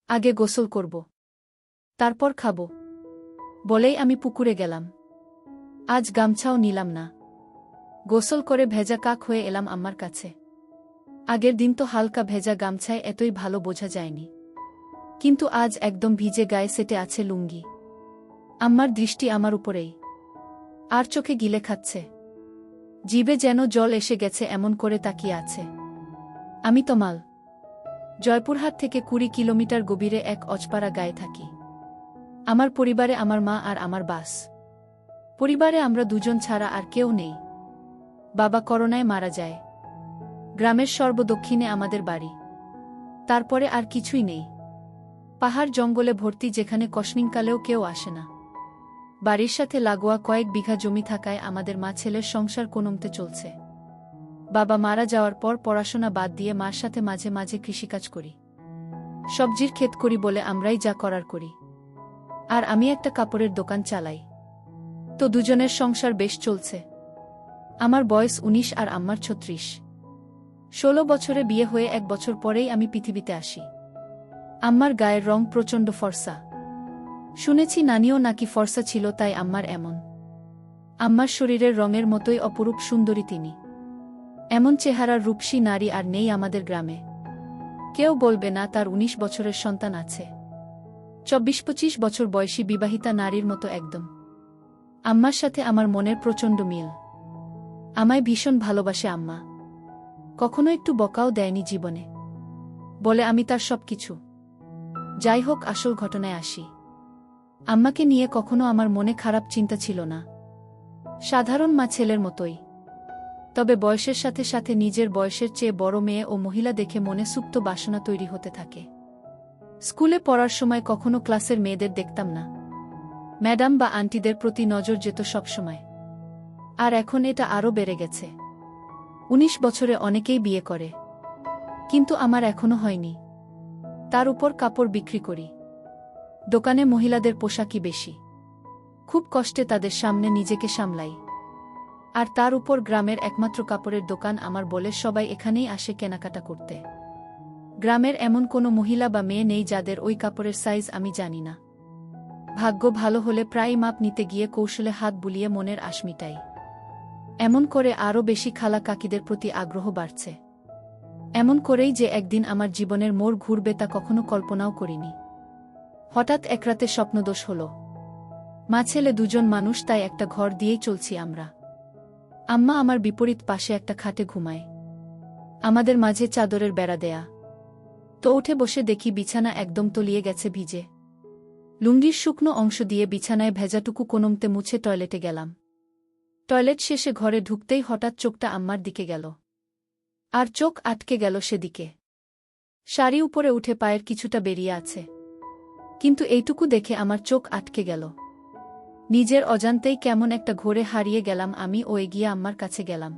আগে গোসল করব, তারপর খাব বলেই আমি পুকুরে গেলাম। আজ গামছাও নিলাম না। গোসল করে ভেজা কাক হয়ে এলাম আম্মার কাছে। আগের দিন তো হালকা ভেজা গামছায় এতই ভালো বোঝা যায়নি, কিন্তু আজ একদম ভিজে গায়ে সেটে আছে লুঙ্গি। আম্মার দৃষ্টি আমার উপরেই, আর চোখে গিলে খাচ্ছে। জিভে যেন জল এসে গেছে, এমন করে তাকিয়ে আছে। আমি তমাল, জয়পুরহাট থেকে 20 কিলোমিটার গভীরে এক অজপাড়া গায়ে থাকি। আমার পরিবারে আমার মা আর আমার বাস। পরিবারে আমরা দুজন ছাড়া আর কেউ নেই। বাবা করোনায় মারা যায়। গ্রামের সর্বদক্ষিণে আমাদের বাড়ি। তারপরে আর কিছুই নেই। পাহাড় জঙ্গলে ভর্তি, যেখানে কসমিনকালেও কেউ আসে না। বাড়ির সাথে লাগোয়া কয়েক বিঘা জমি থাকায় আমাদের মা ছেলের সংসার কোনোমতে চলছে। বাবা মারা যাওয়ার পর পড়াশোনা বাদ দিয়ে মার সাথে মাঝে মাঝে কৃষিকাজ করি। সবজির ক্ষেত করি বলে আমরাই যা করার করি। আর আমি একটা কাপড়ের দোকান চালাই। তো দুজনের সংসার বেশ চলছে। আমার বয়স 19 আর আম্মার 36। 16 বছরে বিয়ে হয়ে 1 বছর পরেই আমি পৃথিবীতে আসি। আম্মার গায়ের রং প্রচণ্ড ফর্সা। শুনেছি নানিও নাকি ফর্সা ছিল, তাই আম্মার এমন। আম্মার শরীরের রঙের মতোই অপরূপ সুন্দরী তিনি। এমন চেহারার রূপসী নারী আর নেই আমাদের গ্রামে। কেউ বলবে না তার 19 বছরের সন্তান আছে। 24-25 বছর বয়সী বিবাহিতা নারীর মতো একদম। আম্মার সাথে আমার মনের প্রচণ্ড মিল। আমায় ভীষণ ভালোবাসে আম্মা। কখনো একটু বকাও দেয়নি জীবনে। বলে আমি তার সবকিছু। যাই হোক, আসল ঘটনায় আসি। আম্মাকে নিয়ে কখনো আমার মনে খারাপ চিন্তা ছিল না। সাধারণ মা ছেলের মতোই। তবে বয়সের সাথে সাথে নিজের বয়সের চেয়ে বড় মেয়ে ও মহিলা দেখে মনে সুপ্ত বাসনা তৈরি হতে থাকে। স্কুলে পড়ার সময় কখনো ক্লাসের মেয়েদের দেখতাম না। ম্যাডাম বা আন্টিদের প্রতি নজর যেত সবসময়। আর এখন এটা আরও বেড়ে গেছে। 19 বছরে অনেকেই বিয়ে করে, কিন্তু আমার এখনো হয়নি। তার উপর কাপড় বিক্রি করি। দোকানে মহিলাদের পোশাকই বেশি। খুব কষ্টে তাদের সামনে নিজেকে সামলাই। আর তার উপর গ্রামের একমাত্র কাপড়ের দোকান আমার বলে সবাই এখানেই আসে কেনাকাটা করতে। গ্রামের এমন কোনো মহিলা বা মেয়ে নেই যাদের ওই কাপড়ের সাইজ আমি জানি না। ভাগ্য ভালো হলে প্রায় মাপ নিতে গিয়ে কৌশলে হাত বুলিয়ে মনের আশ মিটাই। এমন করে আরও বেশি খালা কাকিদের প্রতি আগ্রহ বাড়ছে। এমন করেই যে একদিন আমার জীবনের মোড় ঘুরবে তা কখনো কল্পনাও করিনি। হঠাৎ একরাতে স্বপ্নদোষ হলো। মা ছেলে দুজন মানুষ, তাই একটা ঘর দিয়েই চলছি আমরা। আম্মা আমার বিপরীত পাশে একটা খাটে ঘুমায়। আমাদের মাঝে চাদরের বেড়া দেয়া। তো উঠে বসে দেখি বিছানা একদম তলিয়ে গেছে ভিজে। লুঙ্গির শুকনো অংশ দিয়ে বিছানায় ভেজাটুকু কোনোমতে মুছে টয়লেটে গেলাম। টয়লেট শেষে ঘরে ঢুকতেই হঠাৎ চোখটা আম্মার দিকে গেল। আর চোখ আটকে গেল সেদিকে। শাড়ি উপরে উঠে পায়ের কিছুটা বেরিয়ে আছে, কিন্তু এইটুকু দেখে আমার চোখ আটকে গেল। নিজের অজান্তেই কেমন একটা ঘোরে হারিয়ে গেলাম আমি ও এগিয়ে আম্মার কাছে গেলাম।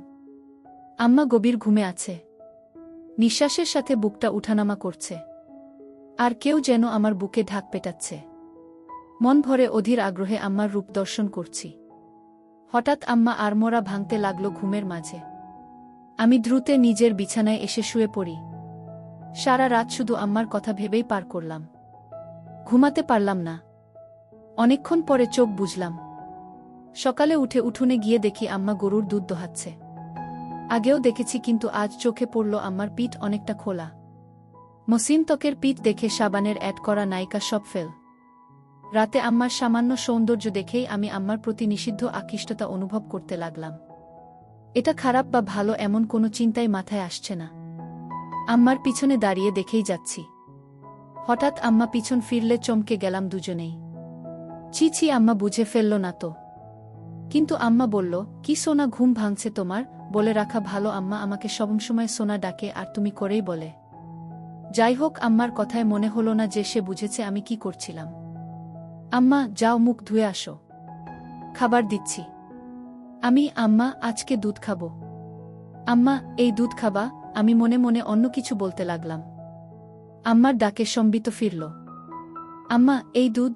আম্মা গভীর ঘুমে আছে। নিঃশ্বাসের সাথে বুকটা উঠানামা করছে। আর কেউ যেন আমার বুকে ঢাক পেটাচ্ছে। মন ভরে অধীর আগ্রহে আম্মার রূপ দর্শন করছি। হঠাৎ আম্মা আড়মোড়া ভাঙতে লাগলো ঘুমের মাঝে। আমি দ্রুতে নিজের বিছানায় এসে শুয়ে পড়ি। সারা রাত শুধু আম্মার কথা ভেবেই পার করলাম। ঘুমাতে পারলাম না। অনেকক্ষণ পরে চোখ বুজলাম। সকালে উঠে উঠোনে গিয়ে দেখি আম্মা গরুর দুধ দোহাচ্ছে। আগেও দেখেছি, কিন্তু আজ চোখে পড়ল আম্মার পিঠ অনেকটা খোলা। মসৃণ ত্বকের পিঠ দেখে সাবানের অ্যাড করা নায়িকা সব ফেল। রাতে আম্মার সামান্য সৌন্দর্য দেখেই আমি আম্মার প্রতি নিষিদ্ধ আকৃষ্টতা অনুভব করতে লাগলাম। এটা খারাপ বা ভালো এমন কোনো চিন্তাই মাথায় আসছে না। আম্মার পিছনে দাঁড়িয়ে দেখেই যাচ্ছি। হঠাৎ আম্মা পিছন ফিরলে চমকে গেলাম দুজনেই। ছি ছি, আম্মা বুঝে ফেলল না তো? কিন্তু আম্মা বলল, কি সোনা, ঘুম ভাঙছে তোমার? বলে রাখা ভালো, আম্মা আমাকে সবসময় সোনা ডাকে আর তুমি করেই বলে। যাই হোক, আম্মার কথায় মনে হলো না যে সে বুঝেছে আমি কি করছিলাম। আম্মা, যাও মুখ ধুয়ে আসো, খাবার দিচ্ছি। আম্মা আজকে দুধ খাবো। আম্মা, এই দুধ খাবা? আমি মনে মনে অন্য কিছু বলতে লাগলাম। আম্মার ডাকে সম্বিত ফিরল। আম্মা, এই দুধ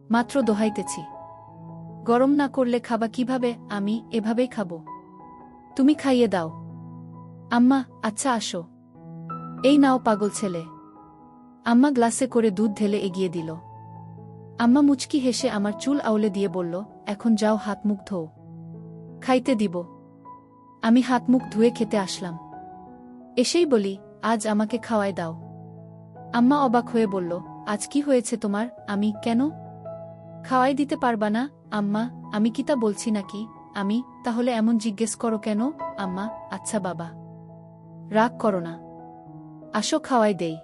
মাত্র দোহাইতেছি। গরম না করলে খাবা কিভাবে? আমি এভাবেই খাবো। তুমি খাইয়ে দাও। আম্মা, আচ্ছা আসো। এই নাও পাগল ছেলে। আম্মা গ্লাসে করে দুধ ঢেলে এগিয়ে দিল। আম্মা মুচকি হেসে আমার চুল আউলে দিয়ে বলল, এখন যাও হাত মুখ ধোও। খাইতে দিব। আমি হাত মুখ ধুয়ে খেতে আসলাম। এসেই বলি, আজ আমাকে খাওয়াই দাও। আম্মা অবাক হয়ে বলল, আজ কি হয়েছে তোমার? আমি, কেন? খাওয়াই দিতে পারবা না? আম্মা, আমি কি তা বলছি নাকি? আমি, তাহলে এমন জিজ্ঞেস করো কেন? আম্মা, আচ্ছা বাবা, রাগ করো না, আসো খাওয়াই দেই।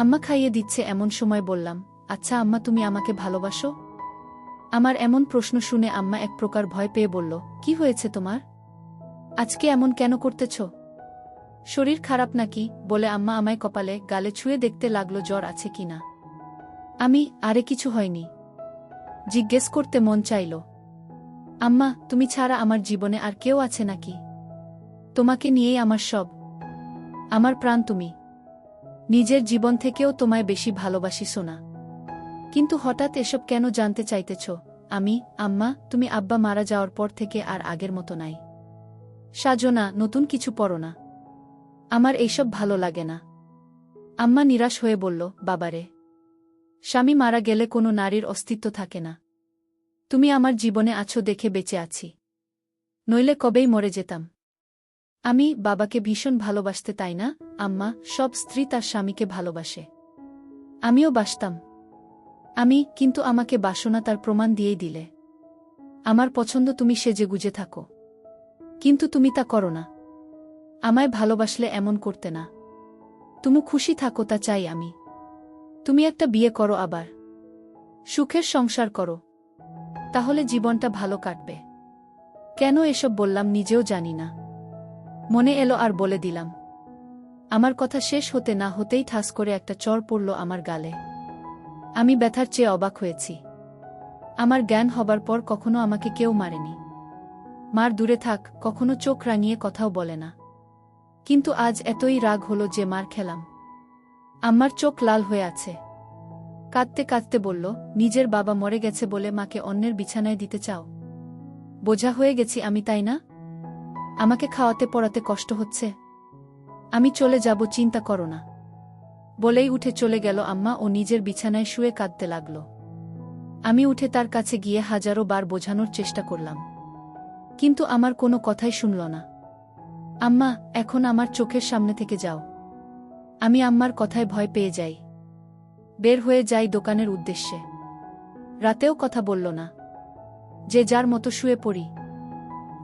আম্মা খাইয়ে দিচ্ছে এমন সময় বললাম, আচ্ছা আম্মা, তুমি আমাকে ভালোবাসো? আমার এমন প্রশ্ন শুনে আম্মা এক প্রকার ভয় পেয়ে বলল, কি হয়েছে তোমার? আজকে এমন কেন করতেছ? শরীর খারাপ নাকি? বলে আম্মা আমায় কপালে গালে ছুঁয়ে দেখতে লাগলো জ্বর আছে কিনা। আমি, আরে কিছু হয়নি। জিজ্ঞেস করতে মন চাইল। আম্মা, তুমি ছাড়া আমার জীবনে আর কেউ আছে নাকি? তোমাকে নিয়েই আমার সব। আমার প্রাণ তুমি। নিজের জীবন থেকেও তোমায় বেশি ভালোবাসি সোনা। কিন্তু হঠাৎ এসব কেন জানতে চাইতেছ? আমি, আম্মা, তুমি আব্বা মারা যাওয়ার পর থেকে আর আগের মতো নাই। সাজো না, নতুন কিছু পরো না। আমার এইসব ভালো লাগে না। আম্মা নিরাশ হয়ে বলল, বাবারে, স্বামী মারা গেলে কোনো নারীর অস্তিত্ব থাকে না। তুমি আমার জীবনে আছো দেখে বেঁচে আছি, নইলে কবেই মরে যেতাম। আমি বাবাকে ভীষণ ভালোবাসতে, তাই না আম্মা? সব স্ত্রী তার স্বামীকে ভালোবাসে, আমিও বাসতাম। আমি, কিন্তু আমাকে বাসনা তার প্রমাণ দিয়েই দিলে। আমার পছন্দ তুমি সেজেগুজে থাকো, কিন্তু তুমি তা করো না। আমায় ভালোবাসলে এমন করতে না। তুমি খুশি থাকো, তা চাই আমি। তুমি একটা বিয়ে করো, আবার সুখের সংসার করো, তাহলে জীবনটা ভালো কাটবে। কেন এসব বললাম নিজেও জানি না। মনে এলো আর বলে দিলাম। আমার কথা শেষ হতে না হতেই ঠাস করে একটা চড় পড়ল আমার গালে। আমি ব্যথার চেয়ে অবাক হয়েছি। আমার জ্ঞান হবার পর কখনো আমাকে কেউ মারেনি। মার দূরে থাক, কখনো চোখ রাঙিয়ে কথাও বলে না। কিন্তু আজ এতই রাগ হলো যে মার খেলাম। আম্মার চোখ লাল হয়ে আছে। কাঁদতে কাঁদতে বলল, নিজের বাবা মরে গেছে বলে মাকে অন্যের বিছানায় দিতে চাও? বোঝা হয়ে গেছি আমি, তাই না? আমাকে খাওয়াতে পড়াতে কষ্ট হচ্ছে। আমি চলে যাব, চিন্তা করো না। বলেই উঠে চলে গেল আম্মা ও নিজের বিছানায় শুয়ে কাঁদতে লাগল। আমি উঠে তার কাছে গিয়ে হাজারো বার বোঝানোর চেষ্টা করলাম, কিন্তু আমার কোনো কথাই শুনল না। আম্মা, এখন আমার চোখের সামনে থেকে যাও। আমি আম্মার কথায় ভয় পেয়ে যাই। বের হয়ে যাই দোকানের উদ্দেশ্যে। রাতেও কথা বলল না, যে যার মতো শুয়ে পড়ি।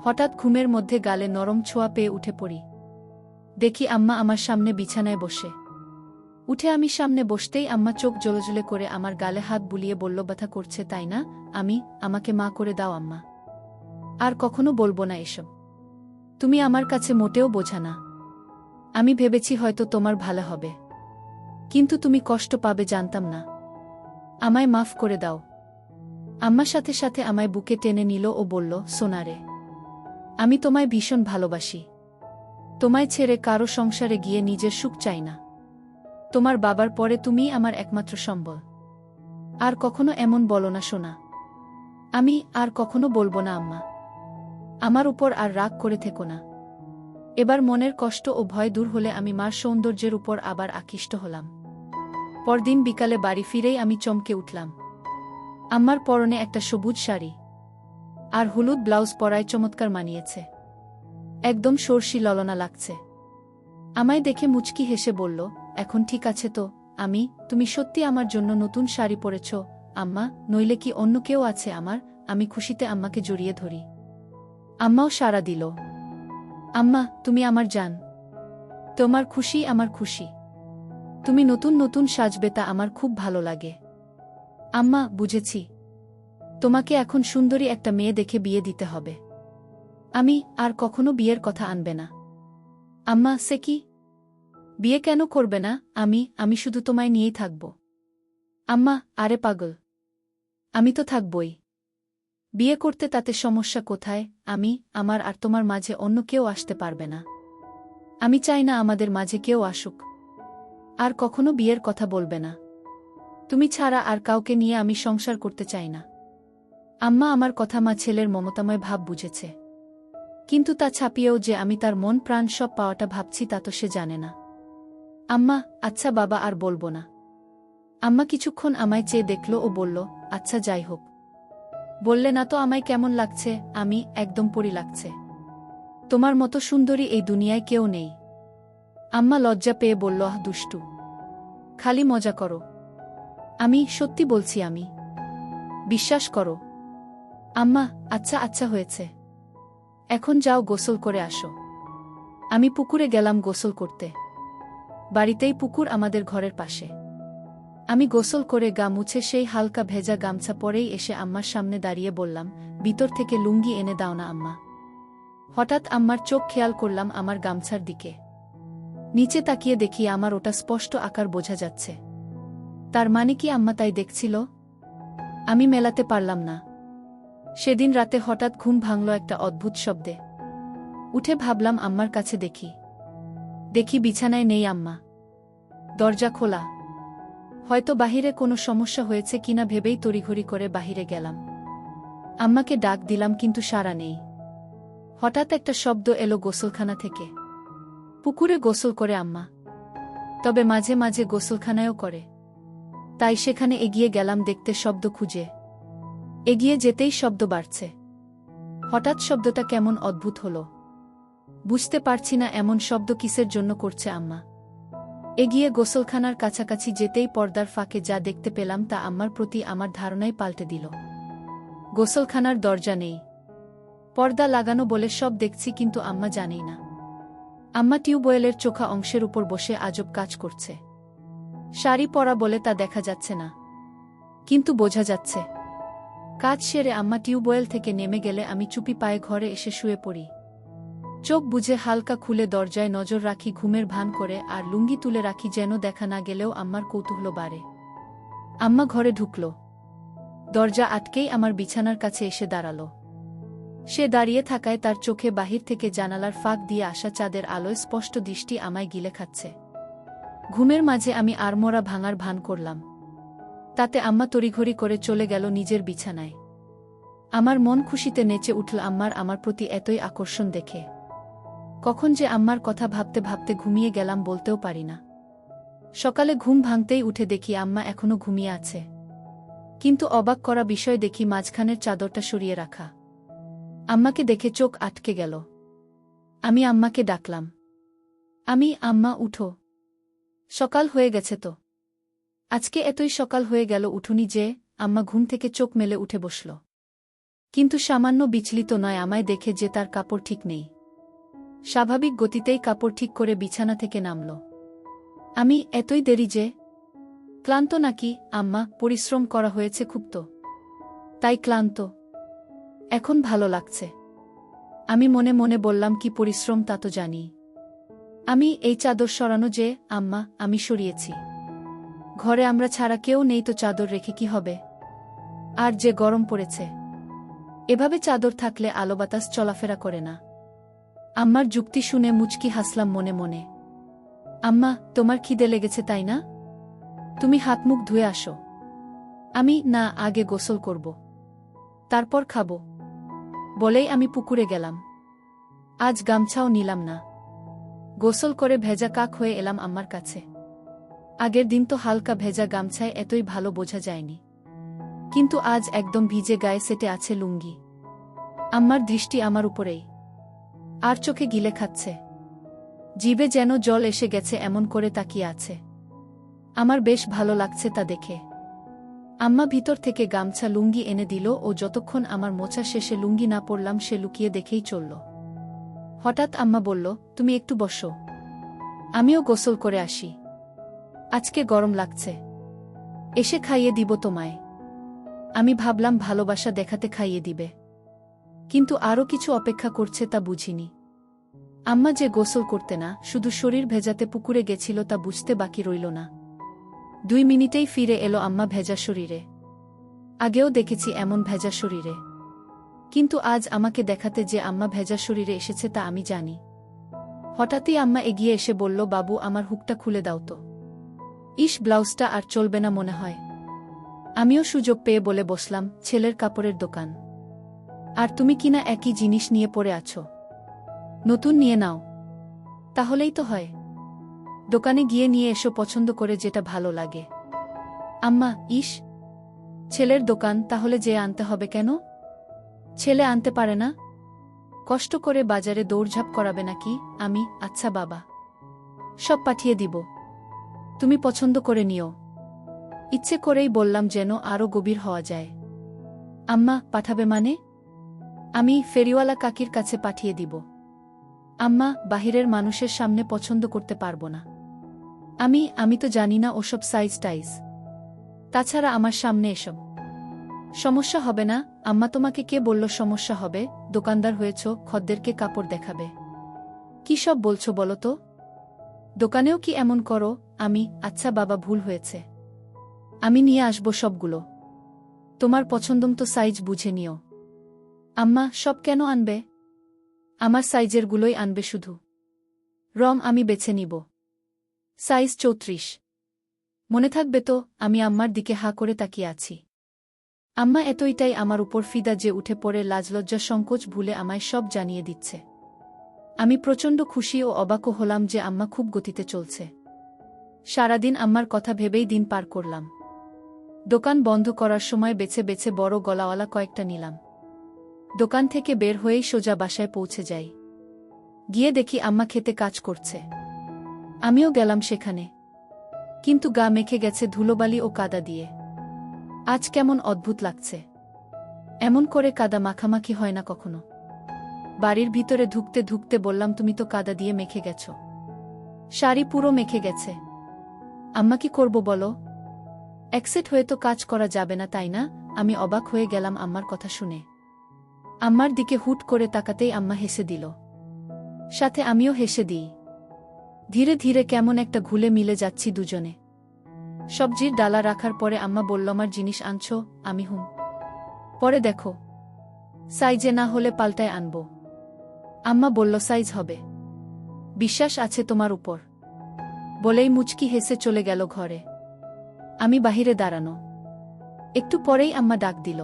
হঠাৎ ঘুমের মধ্যে গালে নরম ছোঁয়া পেয়ে উঠে পড়ি। দেখি আম্মা আমার সামনে বিছানায় বসে। উঠে আমি সামনে বসতেই আম্মা চোখ জ্বলজ্বলে করে আমার গালে হাত বুলিয়ে বলল, ব্যথা করছে তাই না? আমি, আমাকে মা করে দাও আম্মা। আর কখনো বলবো না এসব। তুমি আমার কাছে মোটেও বোঝা না। আমি ভেবেছি হয়তো তোমার ভালো হবে, কিন্তু তুমি কষ্ট পাবে জানতাম না। আমায় মাফ করে দাও। আম্মার সাথে সাথে আমায় বুকে টেনে নিল ও বলল, সোনারে, আমি তোমায় ভীষণ ভালোবাসি। তোমায় ছেড়ে কারো সংসারে গিয়ে নিজের সুখ চাই না। তোমার বাবার পরে তুমিই আমার একমাত্র সম্বল। আর কখনো এমন বলো না সোনা। আমি আর কখনো বলবো না আম্মা। আমার উপর আর রাগ করে থেকো না। এবার মনের কষ্ট ও ভয় দূর হলে আমি মার সৌন্দর্যের উপর আবার আকৃষ্ট হলাম। পরদিন বিকালে বাড়ি ফিরেই আমি চমকে উঠলাম। আম্মার পরনে একটা সবুজ শাড়ি আর হলুদ ব্লাউজ পরায় চমৎকার মানিয়েছে। একদম সরষি ললনা লাগছে। আমায় দেখে মুচকি হেসে বলল, এখন ঠিক আছে তো? আমি, তুমি সত্যি আমার জন্য নতুন শাড়ি পরেছ আম্মা? নইলে কি অন্য কেউ আছে আমার? আমি খুশিতে আম্মাকে জড়িয়ে ধরি। আম্মাও সাড়া দিল। আম্মা, তুমি আমার জান। তোমার খুশি আমার খুশি। তুমি নতুন নতুন সাজবে, তা আমার খুব ভালো লাগে। আম্মা, বুঝেছি। তোমাকে এখন সুন্দরী একটা মেয়ে দেখে বিয়ে দিতে হবে। আমি আর কখনো বিয়ের কথা আনবে না। আম্মা, সে কি? বিয়ে কেন করবে না? আমি শুধু তোমায় নিয়েই থাকব। আম্মা, আরে পাগল, আমি তো থাকবই। বিয়ে করতে তাতে সমস্যা কোথায়? আমার আর তোমার মাঝে অন্য কেউ আসতে পারবে না। আমি চাই না আমাদের মাঝে কেউ আসুক। আর কখনো বিয়ের কথা বলবে না। তুমি ছাড়া আর কাউকে নিয়ে আমি সংসার করতে চাই না। আম্মা আমার কথা মা ছেলের মমতাময় ভাব বুঝেছে, কিন্তু তা ছাপিয়েও যে আমি তার মন প্রাণ সব পাওয়াটা ভাবছি তা তো সে জানে না। আম্মা, আচ্ছা বাবা, আর বলবো না। আম্মা কিছুক্ষণ আমায় চেয়ে দেখল ও বলল, আচ্ছা যাই হোক। বললে না তো আমায় কেমন লাগছে? আমি একদম পরী লাগছে। তোমার মতো সুন্দরী এই দুনিয়ায় কেউ নেই। আম্মা লজ্জা পেয়ে বলল, আহ দুষ্টু, খালি মজা করো। আমি সত্যি বলছি, আমি। বিশ্বাস করো। আম্মা, আচ্ছা আচ্ছা হয়েছে। এখন যাও গোসল করে আসো। আমি পুকুরে গেলাম গোসল করতে। বাড়িতেই পুকুর আমাদের ঘরের পাশে। আমি গোসল করে গা মুছে সেই হালকা ভেজা গামছা পরেই এসে আম্মার সামনে দাঁড়িয়ে বললাম, ভিতর থেকে লুঙ্গি এনে দাও না আম্মা। হঠাৎ আম্মার চোখ খেয়াল করলাম আমার গামছার দিকে। নিচে তাকিয়ে দেখি আমার ওটা স্পষ্ট আকার বোঝা যাচ্ছে। তার মানে কি আম্মা তাই দেখছিল? আমি মেলাতে পারলাম না। সেদিন রাতে হঠাৎ ঘুম ভাঙল একটা অদ্ভুত শব্দে। উঠে ভাবলাম আম্মার কাছে দেখি বিছানায় নেই আম্মা। দরজা খোলা। হয়তো বাহিরে কোনো সমস্যা হয়েছে কিনা ভেবেই তড়িঘড়ি করে বাহিরে গেলাম। আম্মাকে ডাক দিলাম কিন্তু সাড়া নেই। হঠাৎ একটা শব্দ এলো গোসলখানা থেকে। পুকুরে গোসল করে আম্মা। তবে মাঝে মাঝে গোসলখানায়ও করে। তাই সেখানে এগিয়ে গেলাম দেখতে শব্দ খুঁজে। এগিয়ে যেতেই শব্দ বাড়ছে। হঠাৎ শব্দটা কেমন অদ্ভুত হলো। বুঝতে পারছি না এমন শব্দ কিসের জন্য করছে আম্মা। এগিয়ে গোসলখানার কাছাকাছি যেতেই পর্দার ফাঁকে যা দেখতে পেলাম তা আম্মার প্রতি আমার ধারণাই পাল্টে দিল। গোসলখানার দরজা নেই। পর্দা লাগানো বলে সব দেখছি, কিন্তু আম্মা জানেই না। আম্মা টিউবওয়েলের চোখা অংশের উপর বসে আজব কাজ করছে। শাড়ি পরা বলে তা দেখা যাচ্ছে না, কিন্তু বোঝা যাচ্ছে। কাজ সেরে আম্মা টিউবওয়েল থেকে নেমে গেলে আমি চুপি পায়ে ঘরে এসে শুয়ে পড়ি। চোখ বুজে হালকা খুলে দরজায় নজর রাখি ঘুমের ভান করে, আর লুঙ্গি তুলে রাখি যেন দেখা না গেলেও আম্মার কৌতূহল বাড়ে। আম্মা ঘরে ঢুকল। দরজা আটকেই আমার বিছানার কাছে এসে দাঁড়াল। সে দাঁড়িয়ে থাকায় তার চোখে বাহির থেকে জানালার ফাঁক দিয়ে আসা চাঁদের আলোয় স্পষ্ট দৃষ্টি আমায় গিলে খাচ্ছে। ঘুমের মাঝে আমি আড়মোড়া ভাঙার ভান করলাম। তাতে আম্মা তড়িঘড়ি করে চলে গেল নিজের বিছানায়। আমার মন খুশিতে নেচে উঠল আমার প্রতি এতই আকর্ষণ দেখে। কখন যে আম্মার কথা ভাবতে ভাবতে ঘুমিয়ে গেলাম বলতেও পারি না। সকালে ঘুম ভাঙতেই উঠে দেখি আম্মা এখনো ঘুমিয়ে আছে। কিন্তু অবাক করা বিষয় দেখি মাঝখানের চাদরটা সরিয়ে রাখা। আম্মাকে দেখে চোখ আটকে গেল। আমি আম্মাকে ডাকলাম, আম্মা উঠো। সকাল হয়ে গেছে তো। আজকে এতই সকাল হয়ে গেল উঠুনি যে? আম্মা ঘুম থেকে চোখ মেলে উঠে বসল। কিন্তু সামান্য বিচলিত নয় আমায় দেখে যে তার কাপড় ঠিক নেই। স্বাভাবিক গতিতেই কাপড় ঠিক করে বিছানা থেকে নামল। আমি, এতই দেরি যে? ক্লান্ত নাকি আম্মা? পরিশ্রম করা হয়েছে খুব তো, তাই ক্লান্ত। এখন ভালো লাগছে। আমি মনে মনে বললাম, কি পরিশ্রম তা তো জানি। এই চাদর সরানো যে? আম্মা, আমি সরিয়েছি। ঘরে আমরা ছাড়া কেউ নেই তো চাদর রেখে কি হবে? আর যে গরম পড়েছে, এভাবে চাদর থাকলে আলো বাতাস চলাফেরা করে না। আম্মার যুক্তি শুনে মুচকি হাসলাম মনে মনে। আম্মা, তোমার খিদে লেগেছে তাই না? তুমি হাত মুখ ধুয়ে আসো। না, আগে গোসল করব, তারপর খাবো। বলেই আমি পুকুরে গেলাম। আজ গামছাও নিলাম না। গোসল করে ভেজা কাক হয়ে এলাম আম্মার কাছে। আগের দিন তো হালকা ভেজা গামছায় এতই ভালো বোঝা যায়নি, কিন্তু আজ একদম ভিজে গায়ে সেটে আছে লুঙ্গি। আম্মার দৃষ্টি আমার উপরেই, আর চোখে গিলে খাচ্ছে। জিভে যেন জল এসে গেছে এমন করে তাকিয়ে আছে। আমার বেশ ভালো লাগছে তা দেখে। আম্মা ভিতর থেকে গামছা লুঙ্গি এনে দিল ও যতক্ষণ আমার মোছা শেষে লুঙ্গি না পরলাম সে লুকিয়ে দেখেই চলল। হঠাৎ আম্মা বলল, তুমি একটু বসো, আমিও গোসল করে আসি। আজকে গরম লাগছে, এসে খাইয়ে দিব তোমায়। আমি ভাবলাম ভালোবাসা দেখাতে খাইয়ে দিবে, কিন্তু আরও কিছু অপেক্ষা করছে তা বুঝিনি। আম্মা যে গোসল করতে না, শুধু শরীর ভেজাতে পুকুরে গেছিল তা বুঝতে বাকি রইল না। 2 মিনিটেই ফিরে এলো আম্মা ভেজা শরীরে। আগেও দেখেছি এমন ভেজা শরীরে, কিন্তু আজ আমাকে দেখাতে যে আম্মা ভেজা শরীরে এসেছে তা আমি জানি। হঠাৎই আম্মা এগিয়ে এসে বলল, বাবু আমার হুকটা খুলে দাও তো। ইস, ব্লাউজটা আর চলবে না মনে হয়। আমিও সুযোগ পেয়ে বলে বসলাম, ছেলের কাপড়ের দোকান, আর তুমি কিনা একই জিনিস নিয়ে পড়ে আছো। নতুন নিয়ে নাও, তাহলেই তো হয়। দোকানে গিয়ে নিয়ে এসো পছন্দ করে যেটা ভালো লাগে। আম্মা, ইস, ছেলের দোকান, তাহলে যে আনতে হবে কেন? ছেলে আনতে পারে না? কষ্ট করে বাজারে দৌড়ঝাঁপ করাবে নাকি? আমি, আচ্ছা বাবা, সব পাঠিয়ে দিব, তুমি পছন্দ করে নিও। ইচ্ছে করেই বললাম যেন আরও গভীর হওয়া যায়। আম্মা, পাঠাবে মানে? আমি ফেরিওয়ালা কাকির কাছে পাঠিয়ে দিব। আম্মা, বাহিরের মানুষের সামনে পছন্দ করতে পারবো না। আমি তো জানি না ওসব সাইজ টাইজ। তাছাড়া আমার সামনে এসব সমস্যা হবে না। আম্মা, তোমাকে কে বলল সমস্যা হবে? দোকানদার হয়েছ, খদ্দেরকে কাপড় দেখাবে। কি সব বলছো বলো তো? দোকানেও কি এমন করো? আমি, আচ্ছা বাবা, ভুল হয়েছে, আমি নিয়ে আসবো সবগুলো। তোমার পছন্দমতো সাইজ বুঝে নিও। আম্মা, সব কেন আনবে? আমার সাইজেরগুলোই আনবে শুধু। রং আমি বেছে নিব। সাইজ 34। মনে থাকবে তো? আমি আম্মার দিকে হা করে তাকিয়ে আছি। আম্মা এতইটাই আমার উপর ফিদা যে উঠে পড়ে লাজলজ্জা সংকোচ ভুলে আমায় সব জানিয়ে দিচ্ছে। আমি প্রচণ্ড খুশি ও অবাকও হলাম যে আম্মা খুব গতিতে চলছে। সারাদিন আম্মার কথা ভেবেই দিন পার করলাম। দোকান বন্ধ করার সময় বেছে বেছে বড় গলাওয়ালা কয়েকটা নিলাম। দোকান থেকে বের হয়েই সোজা বাসায় পৌঁছে যাই। গিয়ে দেখি আম্মা খেতে কাজ করছে। আমিও গেলাম সেখানে, কিন্তু গা মেখে গেছে ধুলোবালি ও কাদা দিয়ে। আজ কেমন অদ্ভুত লাগছে। এমন করে কাদা মাখামাখি হয় না কখনো। বাড়ির ভিতরে ঢুকতে ঢুকতে বললাম, তুমি তো কাদা দিয়ে মেখে গেছ, শাড়ি পুরো মেখে গেছে। আম্মা, কি করব বলো? অ্যাকসেট হয়ে তো কাজ করা যাবে না, তাই না? আমি অবাক হয়ে গেলাম আম্মার কথা শুনে। আম্মার দিকে হুট করে তাকাতেই আম্মা হেসে দিল। সাথে আমিও হেসে দিই। ধীরে ধীরে কেমন একটা ঘুলে মিলে যাচ্ছি দুজনে। সবজির ডালা রাখার পরে আম্মা বলল, আমার জিনিস আনছো? আমি হুম। পরে দেখো, সাইজে না হলে পাল্টায় আনব। আম্মা বলল, সাইজ হবে, বিশ্বাস আছে তোমার উপর। বলেই মুচকি হেসে চলে গেল ঘরে। আমি বাহিরে দাঁড়ানো। একটু পরেই আম্মা ডাক দিল।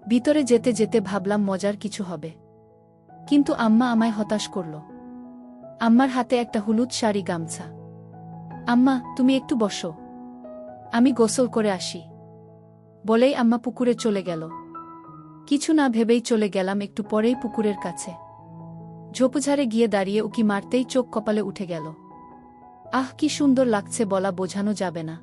ভিতরে যেতে যেতে ভাবলাম মজার কিছু হবে, কিন্তু আম্মা আমায় হতাশ করল। আম্মার হাতে একটা হলুদ শাড়ি গামছা। আম্মা, তুমি একটু বসো, আমি গোসল করে আসি। বলেই আম্মা পুকুরে চলে গেল। কিছু না ভেবেই চলে গেলাম একটু পরেই পুকুরের কাছে। ঝোপঝাড়ে গিয়ে দাঁড়িয়ে উকি মারতেই চোখ কপালে উঠে গেল। আহ, কি সুন্দর লাগছে, বলা বোঝানো যাবে না।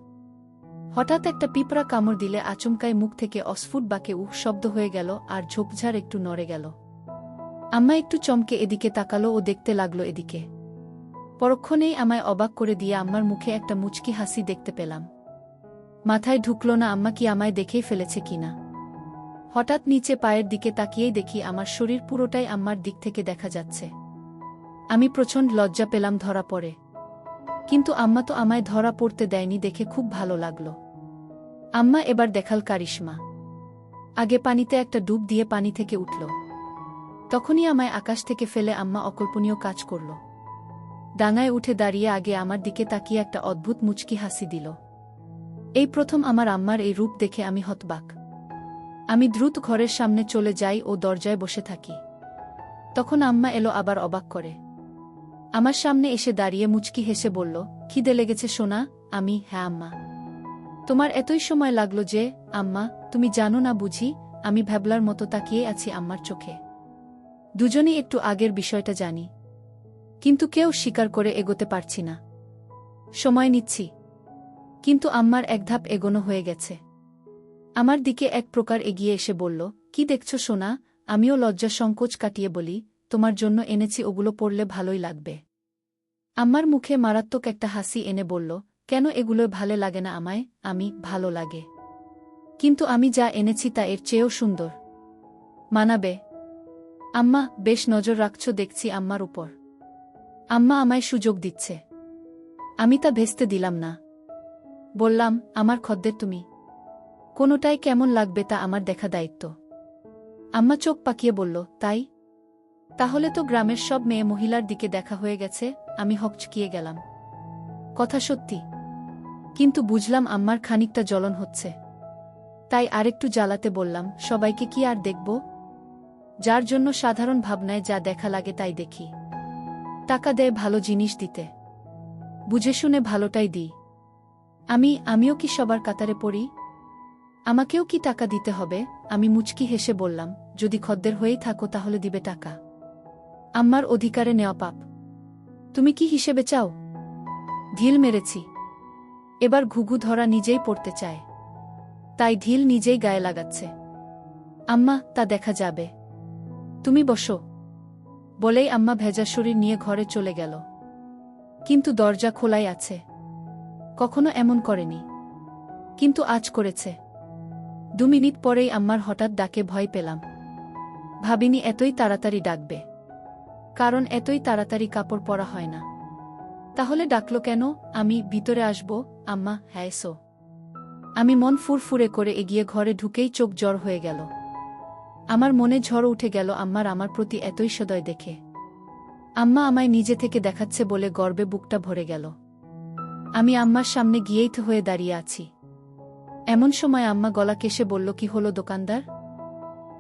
হঠাৎ একটা পিঁপড়া কামড় দিলে আচমকায় মুখ থেকে অস্ফুট বাকে উহ শব্দ হয়ে গেল আর ঝোপঝাড় একটু নড়ে গেল। আম্মা একটু চমকে এদিকে তাকালো ও দেখতে লাগলো এদিকে। পরক্ষণেই আমায় অবাক করে দিয়ে আম্মার মুখে একটা মুচকি হাসি দেখতে পেলাম। মাথায় ঢুকল না আম্মা কি আমায় দেখেই ফেলেছে কিনা। হঠাৎ নিচে পায়ের দিকে তাকিয়েই দেখি আমার শরীর পুরোটাই আম্মার দিক থেকে দেখা যাচ্ছে। আমি প্রচণ্ড লজ্জা পেলাম ধরা পড়ে, কিন্তু আম্মা তো আমায় ধরা পড়তে দেয়নি দেখে খুব ভালো লাগল। আম্মা এবার দেখাল কারিশমা। আগে পানিতে একটা ডুব দিয়ে পানি থেকে উঠল। তখনই আমায় আকাশ থেকে ফেলে আম্মা অকল্পনীয় কাজ করল। ডাঙায় উঠে দাঁড়িয়ে আগে আমার দিকে তাকিয়ে একটা অদ্ভুত মুচকি হাসি দিল। এই প্রথম আমার আম্মার এই রূপ দেখে আমি হতবাক। আমি দ্রুত ঘরের সামনে চলে যাই ও দরজায় বসে থাকি। তখন আম্মা এলো আবার অবাক করে। আমার সামনে এসে দাঁড়িয়ে মুচকি হেসে বলল, খিদে লেগেছে সোনা? আমি, হ্যাঁ আম্মা। তোমার এতই সময় লাগলো যে? আম্মা, তুমি জানো না বুঝি? আমি ভ্যাবলার মতো তাকিয়ে আছি আম্মার চোখে। দুজনেই একটু আগের বিষয়টা জানি, কিন্তু কেউ স্বীকার করে এগোতে পারছি না। সময় নিচ্ছি, কিন্তু আম্মার এক ধাপ এগোনো হয়ে গেছে। আমার দিকে এক প্রকার এগিয়ে এসে বলল, কি দেখছো সোনা? আমিও লজ্জা সংকোচ কাটিয়ে বলি, তোমার জন্য এনেছি, ওগুলো পড়লে ভালোই লাগবে। আম্মার মুখে মারাত্মক একটা হাসি এনে বলল, কেন, এগুলো ভালো লাগে না আমায়? আমি, ভালো লাগে, কিন্তু আমি যা এনেছি তা এর চেয়েও সুন্দর, মানাবে। আম্মা, বেশ নজর রাখছো দেখছি আম্মার উপর। আম্মা আমায় সুযোগ দিচ্ছে। আমি তা ভেস্তে দিলাম না। বললাম, আমার খদ্দের তুমি, কোনোটাই কেমন লাগবে তা আমার দেখা দায়িত্ব। আম্মা চোখ পাকিয়ে বলল, তাই? তাহলে তো গ্রামের সব মেয়ে মহিলার দিকে দেখা হয়ে গেছে। আমি হকচকিয়ে গেলাম। কথা সত্যি, কিন্তু বুঝলাম আম্মার খানিকটা জ্বলন হচ্ছে। তাই আরেকটু জ্বালাতে বললাম, সবাইকে কি আর দেখব? যার জন্য সাধারণ ভাবনায় যা দেখা লাগে তাই দেখি। টাকা দেয় ভালো জিনিস দিতে, বুঝে শুনে ভালোটাই দিই। আমিও কি সবার কাতারে পড়ি? আমাকেও কি টাকা দিতে হবে? আমি মুচকি হেসে বললাম, যদি খদ্দের হয়েই থাকো তাহলে দিবে টাকা। আম্মার অধিকারে নেওয়া পাপ। তুমি কি হিসেবে চাও? ঢিল মেরেছি। এবার ঘুঘু ধরা নিজেই পড়তে চায়, তাই ঢিল নিজেই গায়ে লাগাচ্ছে। আম্মা, তা দেখা যাবে। তুমি বসো। বলেই আম্মা ভেজা শরীর নিয়ে ঘরে চলে গেল। কিন্তু দরজা খোলাই আছে। কখনো এমন করেনি, কিন্তু আজ করেছে। 2 মিনিট পরেই আম্মার হঠাৎ ডাকে ভয় পেলাম। ভাবিনি এতই তাড়াতাড়ি ডাকবে, কারণ এতই তাড়াতাড়ি কাপড় পরা হয় না। তাহলে ডাকলো কেন? আমি ভিতরে আসব? আম্মা, হ্যাঁ এসো। আমি মন ফুরফুরে করে এগিয়ে ঘরে ঢুকেই চোখ জড় হয়ে গেল। আমার মনে ঝড় উঠে গেল আমার প্রতি এতই সদয় দেখে। আম্মা আমায় নিজে থেকে দেখাচ্ছে বলে গর্বে বুকটা ভরে গেল। আমি আম্মার সামনে গিয়েই তো হয়ে দাঁড়িয়ে আছি। এমন সময় আম্মা গলা কেশে বলল, কি হলো দোকানদার?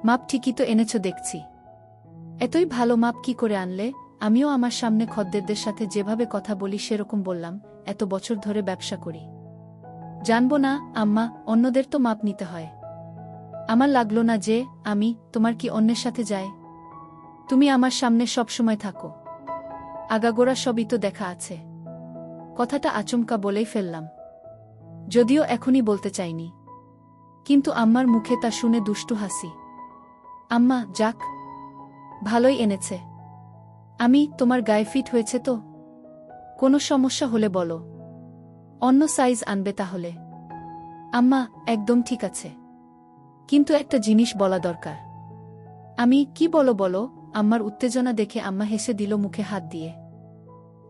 মাপ ঠিকই তো এনেছ দেখছি। এতই ভালো মাপ কি করে আনলে? আমিও আমার সামনে খদ্দেরদের সাথে যেভাবে কথা বলি সেরকম বললাম, এত বছর ধরে ব্যবসা করি। জানবো না আম্মা, অন্যদের তো মাপ নিতে হয়। আমার লাগলো না যে তোমার কি অন্যের সাথে যায়? তুমি আমার সামনে সবসময় থাকো। আগাগোড়া সবই তো দেখা আছে। কথাটা আচমকা বলেই ফেললাম, যদিও এখনই বলতে চাইনি। কিন্তু আম্মার মুখে তা শুনে দুষ্টু হাসি। আম্মা, যাক, ভালোই এনেছে। তোমার গায়ে ফিট হয়েছে তো? কোনো সমস্যা হলে বলো, অন্য সাইজ আনবে তাহলে। আম্মা, একদম ঠিক আছে, কিন্তু একটা জিনিস বলা দরকার। কি বলো? আম্মার উত্তেজনা দেখে আম্মা হেসে দিল মুখে হাত দিয়ে।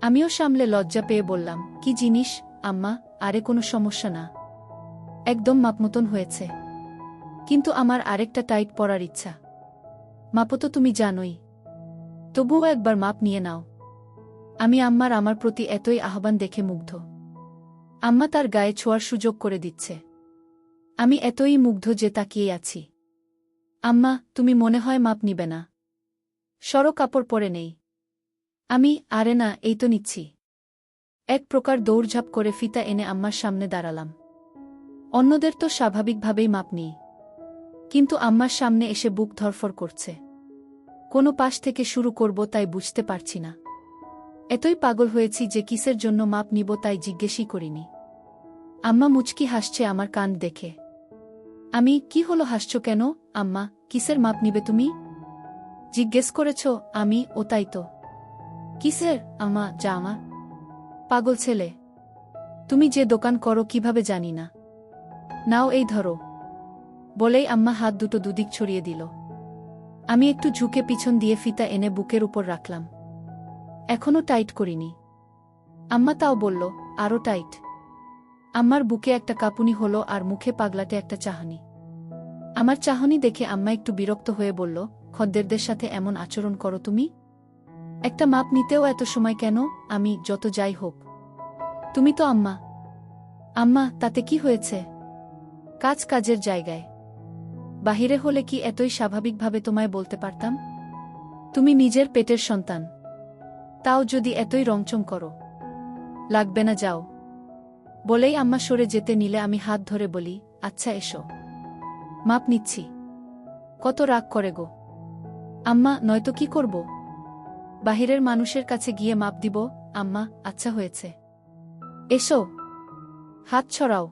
আমিও সামলে লজ্জা পেয়ে বললাম, কি জিনিস আম্মা? আরে কোনো সমস্যা না, একদম মাপমতন হয়েছে। কিন্তু আমার আরেকটা টাইট পরার ইচ্ছা। মাপো তো তুমি জানোই, তবুও একবার মাপ নিয়ে নাও। আমার প্রতি এতই আহ্বান দেখে মুগ্ধ। আম্মা তার গায়ে ছোঁয়ার সুযোগ করে দিচ্ছে। আমি এতই মুগ্ধ যে তাকিয়ে আছি। আম্মা, তুমি মনে হয় মাপ নিবে না? সরো, কাপড় পরে নেই। আরে না, এই তো নিচ্ছি। এক প্রকার দৌড়ঝাঁপ করে ফিতা এনে আম্মার সামনে দাঁড়ালাম। অন্যদের তো স্বাভাবিকভাবেই মাপ নিই, কিন্তু আম্মার সামনে এসে বুক ধরফর করছে। কোনো পাশ থেকে শুরু করব তাই বুঝতে পারছি না। এতই পাগল হয়েছি যে কিসের জন্য মাপ নিব তাই জিজ্ঞেসই করিনি। আম্মা মুচকি হাসছে আমার কান দেখে। কি হলো, হাসছো কেন? আম্মা, কিসের মাপ নিবে তুমি? জিজ্ঞেস করেছ? ও তাই তো। কিসের? আম্মা, জামা। পাগল ছেলে, তুমি যে দোকান করো কিভাবে জানি না। নাও এই ধরো। বলেই আম্মা হাত দুটো দুদিক ছড়িয়ে দিল। আমি একটু ঝুঁকে পিছন দিয়ে ফিতা এনে বুকের উপর রাখলাম। এখনো টাইট করিনি। আম্মা তাও বলল, আরো টাইট। আম্মার বুকে একটা কাঁপুনি হলো আর মুখে পাগলাটে একটা চাহনি। আমার চাহনি দেখে আম্মা একটু বিরক্ত হয়ে বলল, খদ্দেরদের সাথে এমন আচরণ করো তুমি? একটা মাপ নিতেও এত সময় কেন? যত যাই হোক, তুমি তো আম্মা। আম্মা, তাতে কি হয়েছে? কাজ কাজের জায়গায়। বাহিরে হলে কি এতই স্বাভাবিকভাবে তোমায় বলতে পারতাম? তুমি নিজের পেটের সন্তান, তাও যদি এতই রংচং করো। লাগবে না, যাও। বলেই আম্মা সরে যেতে নিলে আমি হাত ধরে বলি, আচ্ছা এসো, মাপ নিচ্ছি। কত রাগ করে গো আম্মা, নয়তো কি করব? বাহিরের মানুষের কাছে গিয়ে মাপ দিব? আম্মা, আচ্ছা হয়েছে, এসো, হাত ছড়াও।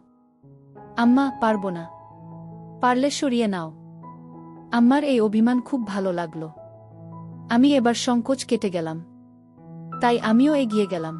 আম্মা, পারব না। পারলে সরিয়ে নাও। আম্মার এই অভিমান খুব ভালো লাগলো। এবার সংকোচ কেটে গেলাম, তাই আমিও এগিয়ে গেলাম।